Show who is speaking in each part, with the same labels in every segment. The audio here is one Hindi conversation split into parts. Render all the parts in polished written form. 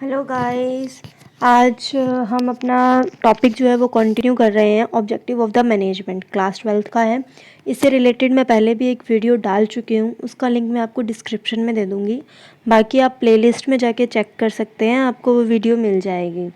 Speaker 1: Hello guys. आज हम अपना टॉपिक जो है वो कंटिन्यू कर रहे हैं। Objective of the management class 12th का है। इससे रिलेटेड मैं पहले भी एक वीडियो डाल चुकी हूँ, उसका लिंक मैं आपको डिस्क्रिप्शन में दे दूँगी। बाकी आप प्लेलिस्ट में जाके चेक कर सकते हैं, आपको वो वीडियो मिल जाएगी।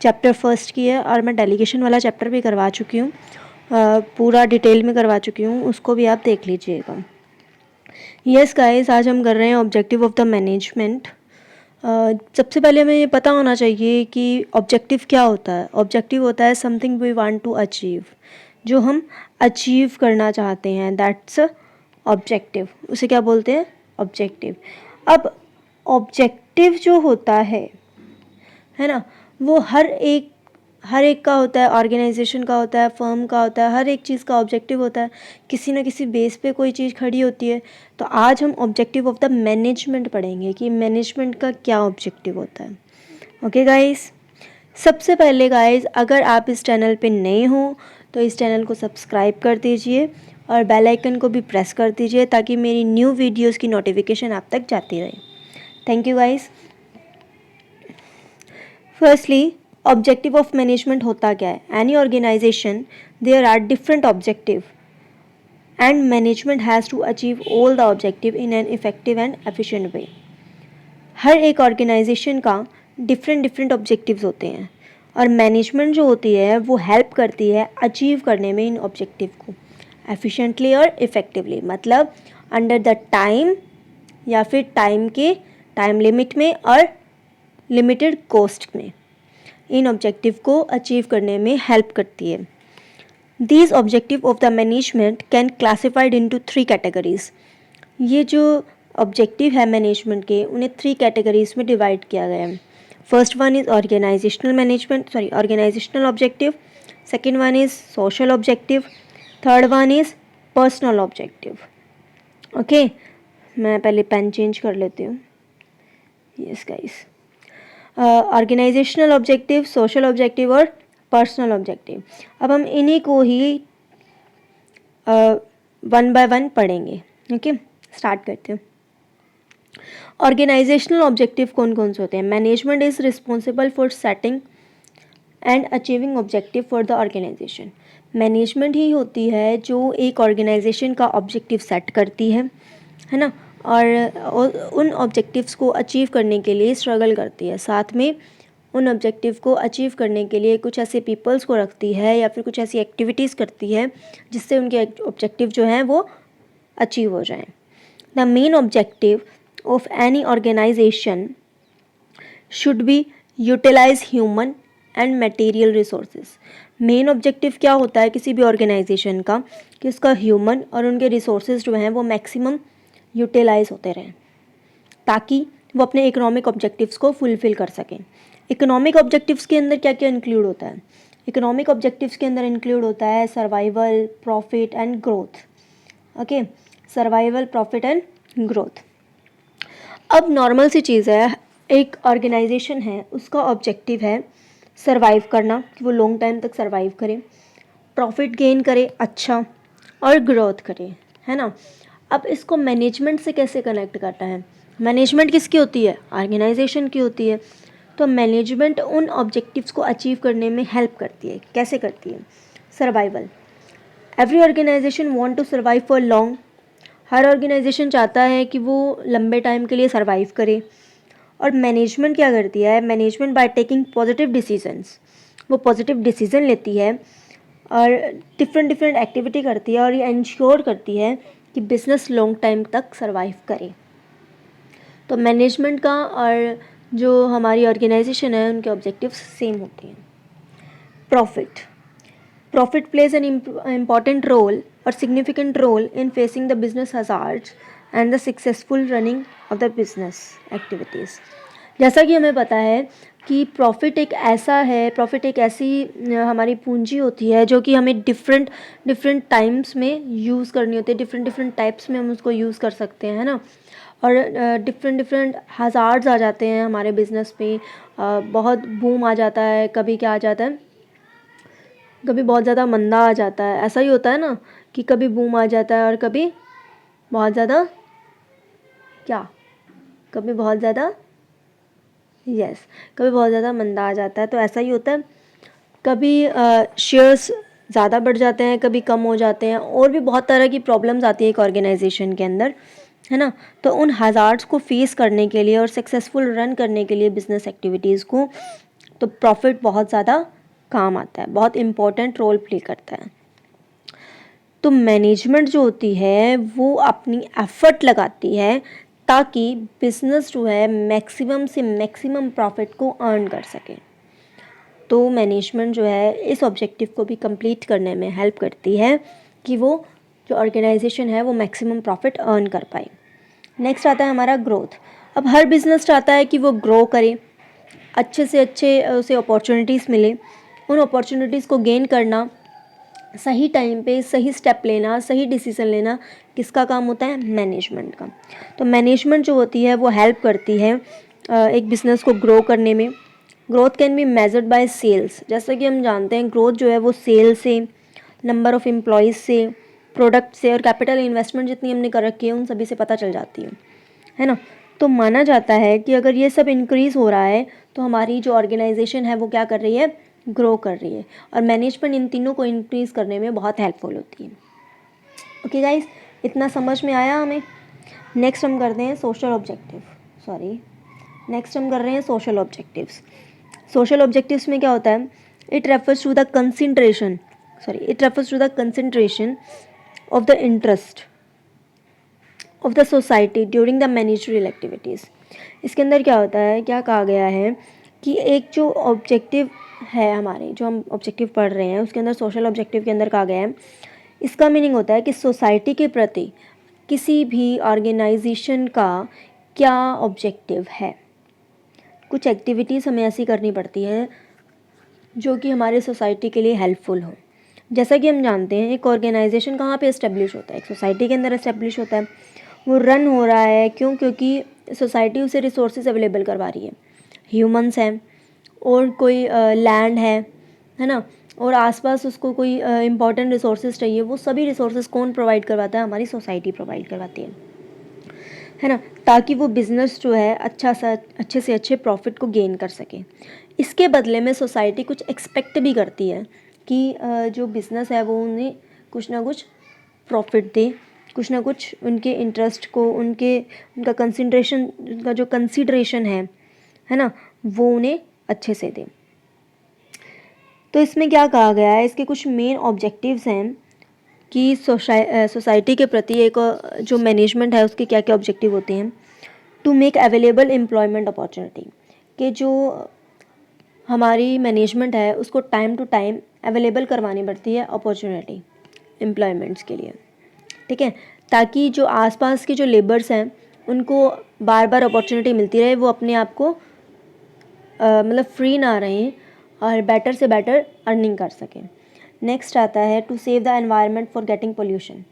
Speaker 1: चैप्टर फर्स्ट की है और मैं डेलीगेशन वाला चैप्टर भी करवा चुकी हूँ, पूरा डिटेल में करवा चुकी हूँ, उसको भी आप देख लीजिएगा। यस गाइस, आज हम कर रहे हैं ऑब्जेक्टिव ऑफ द मैनेजमेंट। सबसे पहले हमें ये पता होना चाहिए कि ऑब्जेक्टिव क्या होता है। ऑब्जेक्टिव होता है something we want to achieve, जो हम अचीव करना चाहते हैं, दैट्स ऑब्जेक्टिव। उसे क्या बोलते हैं? ऑब्जेक्टिव। अब ऑब्जेक्टिव जो होता है ना, वो हर एक का होता है, ऑर्गेनाइजेशन का होता है, फर्म का होता है, हर एक चीज़ का ऑब्जेक्टिव होता है। किसी न किसी बेस पे कोई चीज़ खड़ी होती है। तो आज हम ऑब्जेक्टिव ऑफ द मैनेजमेंट पढ़ेंगे कि मैनेजमेंट का क्या ऑब्जेक्टिव होता है। ओके गाइस, सबसे पहले गाइस, अगर आप इस चैनल पे नए हो तो इस चैनल को सब्सक्राइब कर दीजिए और बेल आइकन को भी प्रेस कर दीजिए ताकि मेरी न्यू वीडियोस की नोटिफिकेशन आप तक जाती रहे। Thank you guys. Firstly, objective of management होता क्या है? Any organisation, there are different objective and management has to achieve all the objective in an effective and efficient way. हर एक ऑर्गेनाइजेशन का डिफरेंट ऑब्जेक्टिव्स होते हैं और मैनेजमेंट जो होती है वो हेल्प करती है अचीव करने में इन ऑब्जेक्टिव को एफिशिएंटली और इफ़ेक्टिवली, मतलब अंडर द टाइम या फिर टाइम लिमिट में और लिमिटेड कॉस्ट में इन ऑब्जेक्टिव को अचीव करने में हेल्प करती है। These objective of the management can classified into 3 categories. ये जो ऑब्जेक्टिव है मैनेजमेंट के, उन्हें 3 कैटेगरीज में डिवाइड किया गया है। First one is organisational objective, second one is social objective, third one is personal objective. Okay, मैं पहले पेन चेंज कर लेती हूँ। Yes guys, organisational objective, social objective और पर्सनल ऑब्जेक्टिव। अब हम इन्हीं को ही वन बाय वन पढ़ेंगे। ओके, स्टार्ट करते हैं। ऑर्गेनाइजेशनल ऑब्जेक्टिव कौन कौन से होते हैं? Management is responsible for setting and achieving objective for the organisation. Management ही होती है जो एक ऑर्गेनाइजेशन का ऑब्जेक्टिव सेट करती है ना, और उन ऑब्जेक्टिव्स को अचीव करने के लिए स्ट्रगल करती है। साथ में उन ऑब्जेक्टिव को अचीव करने के लिए कुछ ऐसे पीपल्स को रखती है या फिर कुछ ऐसी एक्टिविटीज़ करती है जिससे उनके ऑब्जेक्टिव जो हैं वो अचीव हो जाएं। The main objective of any organization should be utilize human and material resources। Main objective क्या होता है किसी भी ऑर्गेनाइजेशन का कि उसका ह्यूमन और उनके रिसोर्सेज जो हैं वो मैक्सिमम यूटिलाइज होते रहें ताकि वो अपने इकोनॉमिक ऑब्जेक्टिव्स को फुलफ़िल कर सकें। इकोनॉमिक ऑब्जेक्टिव्स के अंदर क्या क्या इंक्लूड होता है? इकोनॉमिक ऑब्जेक्टिव्स के अंदर इंक्लूड होता है survival, profit and growth. Okay, survival, profit and growth. अब नॉर्मल सी चीज़ है, एक ऑर्गेनाइजेशन है उसका ऑब्जेक्टिव है सरवाइव करना, कि वो लॉन्ग टाइम तक सरवाइव करे, प्रॉफिट गेन करे अच्छा, और ग्रोथ करे, है ना। अब इसको मैनेजमेंट से कैसे कनेक्ट करता है? मैनेजमेंट किसकी होती है? ऑर्गेनाइजेशन की होती है। तो मैनेजमेंट उन ऑब्जेक्टिव्स को अचीव करने में हेल्प करती है। कैसे करती है? Survival. Every organization want to survive for long. हर ऑर्गेनाइजेशन चाहता है कि वो लंबे टाइम के लिए सर्वाइव करे। और मैनेजमेंट क्या करती है? Management by taking positive decisions, वो पॉजिटिव डिसीजन लेती है और डिफरेंट एक्टिविटी करती है और ये इंश्योर करती है कि बिजनेस लॉन्ग टाइम तक सर्वाइव करे। तो मैनेजमेंट का और जो हमारी ऑर्गेनाइजेशन है उनके ऑब्जेक्टिव्स सेम होते हैं। Profit plays an important role or significant role in facing the business hazards and the successful running of the business activities। जैसा कि हमें पता है कि प्रॉफिट एक ऐसी हमारी पूंजी होती है जो कि हमें डिफरेंट टाइम्स में यूज़ करनी होती है। डिफरेंट टाइप्स में हम उसको यूज़ कर सकते हैं, है ना। और डिफरेंट हज़ार्ड्स आ जाते हैं हमारे बिज़नेस पे। बहुत बूम आ जाता है, कभी क्या आ जाता है, कभी बहुत ज़्यादा मंदा आ जाता है। ऐसा ही होता है ना कि कभी बूम आ जाता है और कभी बहुत ज़्यादा यस, कभी बहुत ज़्यादा मंदा आ जाता है, तो ऐसा ही होता है। कभी शेयर्स ज़्यादा बढ़ जाते हैं, कभी कम हो जाते हैं, और भी बहुत तरह की प्रॉब्लम्स आती है एक ऑर्गेनाइजेशन के अंदर, है ना। तो उन हज़ार्ड्स को फेस करने के लिए और सक्सेसफुल रन करने के लिए बिजनेस एक्टिविटीज़ को, तो प्रॉफिट बहुत ज़्यादा काम आता है, बहुत इम्पोर्टेंट रोल प्ले करता है। तो मैनेजमेंट जो होती है वो अपनी एफर्ट लगाती है ताकि बिजनेस जो है मैक्सिमम से मैक्सिमम प्रॉफिट को अर्न कर सके। तो मैनेजमेंट जो है इस ऑब्जेक्टिव को भी कंप्लीट करने में हेल्प करती है कि वो जो ऑर्गेनाइजेशन है वो मैक्सिमम प्रॉफिट अर्न कर पाए। नेक्स्ट आता है हमारा ग्रोथ। अब हर बिजनेस चाहता है कि वो ग्रो करे, अच्छे से अच्छे उसे अपॉर्चुनिटीज़ मिले। उन अपॉर्चुनिटीज़ को गेन करना, सही टाइम पे सही स्टेप लेना, सही डिसीजन लेना, किसका काम होता है? मैनेजमेंट का। तो मैनेजमेंट जो होती है वो हेल्प करती है एक बिज़नेस को ग्रो करने में। Growth can be measured by sales. जैसा कि हम जानते हैं ग्रोथ जो है वो सेल से, नंबर ऑफ़ एम्प्लॉयज़ से, प्रोडक्ट से और कैपिटल इन्वेस्टमेंट जितनी हमने कर रखी है उन सभी से पता चल जाती है ना। तो माना जाता है कि अगर ये सब इंक्रीज़ हो रहा है तो हमारी जो ऑर्गेनाइजेशन है वो क्या कर रही है? ग्रो कर रही है। और मैनेजमेंट इन तीनों को इंक्रीज़ करने में बहुत हेल्पफुल होती है। ओके गाइस, इतना समझ में आया हमें। नेक्स्ट हम करते हैं सोशल ऑब्जेक्टिव। नेक्स्ट हम कर रहे हैं सोशल ऑब्जेक्टिव्स। सोशल ऑब्जेक्टिव्स में क्या होता है? It refers to the concentration of the interest of the society during the managerial activities. इसके अंदर क्या होता है, क्या कहा गया है कि एक जो ऑब्जेक्टिव है हमारे, जो हम ऑब्जेक्टिव पढ़ रहे हैं उसके अंदर सोशल ऑब्जेक्टिव के अंदर कहा गया है, इसका मीनिंग होता है कि सोसाइटी के प्रति किसी भी ऑर्गेनाइजेशन का क्या ऑब्जेक्टिव है। कुछ एक्टिविटीज़ हमें ऐसी करनी पड़ती है जो कि हमारे सोसाइटी के लिए हेल्पफुल हो। जैसा कि हम जानते हैं एक ऑर्गेनाइजेशन कहाँ पे इस्टेब्लिश होता है? एक सोसाइटी के अंदर इस्टेब्लिश होता है। वो रन हो रहा है क्यों? क्योंकि सोसाइटी उसे रिसोर्सेज अवेलेबल करवा रही है। ह्यूमंस हैं और कोई लैंड है ना, और आसपास उसको कोई इंपॉर्टेंट रिसोर्सेज चाहिए, वो सभी रिसोर्सेज कौन प्रोवाइड करवाता है? हमारी सोसाइटी प्रोवाइड करवाती है ना, ताकि वो बिज़नेस जो है अच्छे से अच्छे प्रॉफिट को गेन कर सके। इसके बदले में सोसाइटी कुछ एक्सपेक्ट भी करती है कि जो बिज़नेस है वो उन्हें कुछ ना कुछ प्रॉफिट दे, कुछ ना कुछ उनके इंटरेस्ट को, उनका कंसिडरेशन है ना, वो उन्हें अच्छे से दे। तो इसमें क्या कहा गया है, इसके कुछ मेन ऑब्जेक्टिव्स हैं कि सोसाइटी के प्रति एक जो मैनेजमेंट है उसके क्या क्या ऑब्जेक्टिव होते हैं। To make available employment opportunity, कि जो हमारी मैनेजमेंट है उसको टाइम टू टाइम अवेलेबल करवानी पड़ती है अपॉर्चुनिटी एम्प्लॉयमेंट्स के लिए, ठीक है, ताकि जो आसपास के जो लेबर्स हैं उनको बार बार अपॉर्चुनिटी मिलती रहे, वो अपने आप को मतलब फ्री ना रहें और बेटर से बेटर अर्निंग कर सकें। नेक्स्ट आता है to save the environment for getting pollution,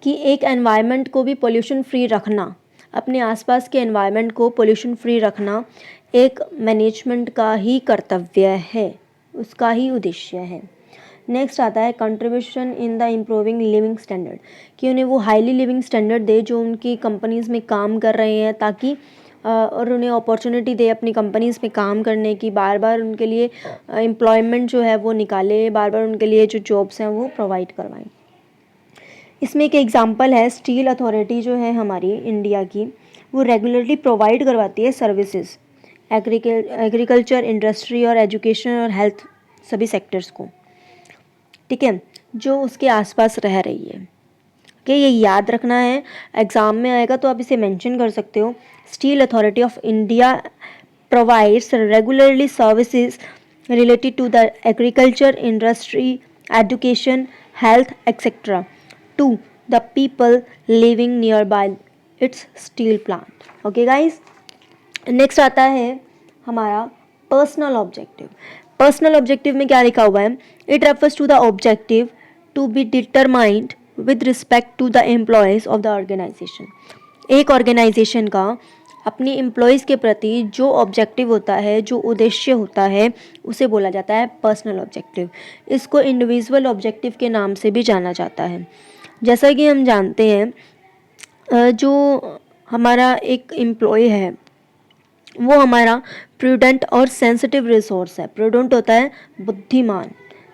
Speaker 1: कि एक एनवायरनमेंट को भी पोल्यूशन फ्री रखना, अपने आसपास के एनवायरनमेंट को पोल्यूशन फ्री रखना एक मैनेजमेंट का ही कर्तव्य है, उसका ही उद्देश्य है। नेक्स्ट आता है contribution in the improving living standard, कि उन्हें वो हाईली लिविंग स्टैंडर्ड दे जो उनकी कंपनीज़ में काम कर रहे हैं, ताकि और उन्हें अपॉर्चुनिटी दे अपनी कंपनीज़ में काम करने की, बार बार उनके लिए एम्प्लॉयमेंट जो है वो निकाले, बार बार उनके लिए जो जॉब्स हैं वो प्रोवाइड करवाएं। इसमें एक एग्जांपल है स्टील अथॉरिटी जो है हमारी इंडिया की, वो रेगुलरली प्रोवाइड करवाती है सर्विसेज एग्रीकल्चर, इंडस्ट्री और एजुकेशन और हेल्थ सभी सेक्टर्स को, ठीक है, जो उसके आसपास रह रही है। कि ये याद रखना है, एग्ज़ाम में आएगा तो आप इसे मेंशन कर सकते हो। Steel Authority of India provides regularly services related to the agriculture, industry, education, health etcetera to the people living near by its steel plant. Okay guys, next आता है हमारा पर्सनल ऑब्जेक्टिव। पर्सनल ऑब्जेक्टिव में क्या लिखा हुआ है? It refers to the objective to be determined with respect to the employees of the organization. एक ऑर्गेनाइजेशन का अपनी एम्प्लॉयज़ के प्रति जो ऑब्जेक्टिव होता है, जो उद्देश्य होता है, उसे बोला जाता है पर्सनल ऑब्जेक्टिव। इसको इंडिविजुअल ऑब्जेक्टिव के नाम से भी जाना जाता है। जैसा कि हम जानते हैं जो हमारा एक एम्प्लॉय है वो हमारा प्रूडेंट और सेंसिटिव रिसोर्स है। प्रूडेंट होता है बुद्धिमान,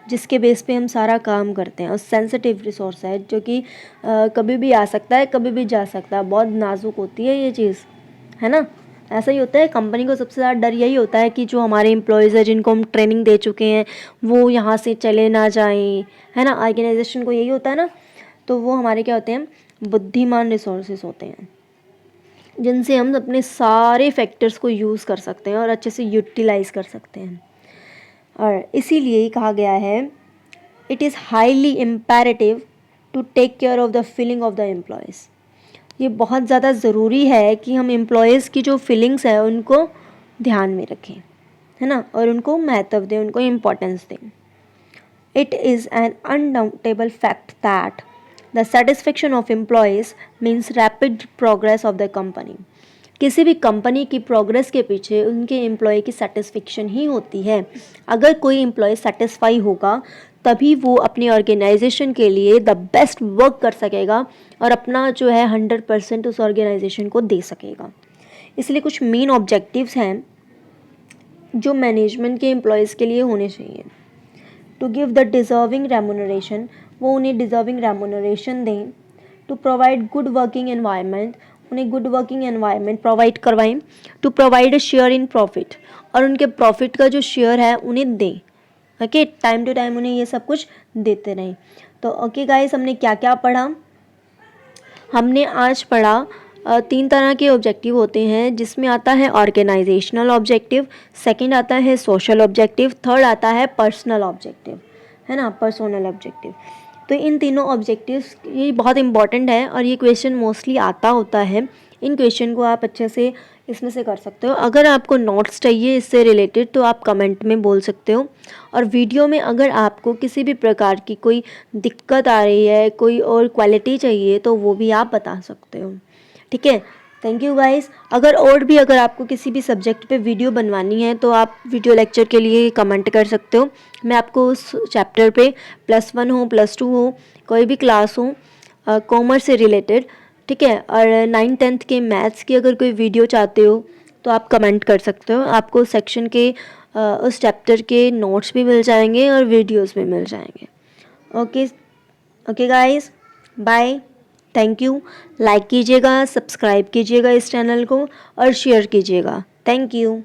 Speaker 1: जिसके बेस पे हम सारा काम करते हैं, और सेंसिटिव रिसोर्स है जो कि कभी भी आ सकता है, कभी भी जा सकता है, बहुत नाजुक होती है ये चीज़, है ना। ऐसा ही होता है, कंपनी को सबसे ज़्यादा डर यही होता है कि जो हमारे एम्प्लॉयज़ हैं जिनको हम ट्रेनिंग दे चुके हैं वो यहाँ से चले ना जाएं, है ना। ऑर्गेनाइजेशन को यही होता है ना, तो वो हमारे क्या होते हैं, बुद्धिमान रिसोर्सेज होते हैं, जिनसे हम अपने सारे फैक्टर्स को यूज़ कर सकते हैं और अच्छे से यूटिलाइज़ कर सकते हैं। और इसीलिए ही कहा गया है, it is highly imperative to take care of the feeling of the employees. ये बहुत ज़्यादा ज़रूरी है कि हम एम्प्लॉयज़ की जो फीलिंग्स है उनको ध्यान में रखें, है ना, और उनको महत्व दें, उनको इम्पोर्टेंस दें। It is an undoubtable fact that the satisfaction of employees means rapid progress of the company. किसी भी कंपनी की प्रोग्रेस के पीछे उनके एम्प्लॉय की सेटिस्फेक्शन ही होती है। अगर कोई एम्प्लॉय सेटिस्फाई होगा तभी वो अपनी ऑर्गेनाइजेशन के लिए द बेस्ट वर्क कर सकेगा और अपना जो है 100% उस ऑर्गेनाइजेशन को दे सकेगा। इसलिए कुछ मेन ऑब्जेक्टिव्स हैं जो मैनेजमेंट के एम्प्लॉयज़ के लिए होने चाहिए। To give the deserving remuneration, वो उन्हें डिज़र्विंग रेमुनरेशन दें। To provide good working environment, उन्हें गुड वर्किंग एनवायरनमेंट प्रोवाइड करवाएं। To provide a share in profit, और उनके प्रॉफिट का जो शेयर है उन्हें दें। ओके, टाइम टू टाइम उन्हें ये सब कुछ देते रहें। तो ओके गाइस, हमने क्या क्या पढ़ा? हमने आज पढ़ा 3 तरह के ऑब्जेक्टिव होते हैं, जिसमें आता है ऑर्गेनाइजेशनल ऑब्जेक्टिव, सेकंड आता है सोशल ऑब्जेक्टिव, थर्ड आता है पर्सनल ऑब्जेक्टिव, है ना, पर्सनल ऑब्जेक्टिव। तो इन तीनों ऑब्जेक्टिव्स ये बहुत इंपॉर्टेंट है और ये क्वेश्चन मोस्टली आता होता है। इन क्वेश्चन को आप अच्छे से इसमें से कर सकते हो। अगर आपको नोट्स चाहिए इससे रिलेटेड तो आप कमेंट में बोल सकते हो, और वीडियो में अगर आपको किसी भी प्रकार की कोई दिक्कत आ रही है, कोई और क्वालिटी चाहिए, तो वो भी आप बता सकते हो। ठीक है, थैंक यू गाइस। अगर आपको किसी भी सब्जेक्ट पे वीडियो बनवानी है तो आप वीडियो लेक्चर के लिए कमेंट कर सकते हो। मैं आपको उस चैप्टर पे +1 हो, +2 हो, कोई भी क्लास हो, कॉमर्स से रिलेटेड, ठीक है, और 9th-10th के मैथ्स की अगर कोई वीडियो चाहते हो तो आप कमेंट कर सकते हो। आपको सेक्शन के उस चैप्टर के नोट्स भी मिल जाएंगे और वीडियोस भी मिल जाएंगे। Okay okay guys, bye, thank you. Like कीजिएगा, सब्सक्राइब कीजिएगा इस चैनल को और शेयर कीजिएगा। Thank you.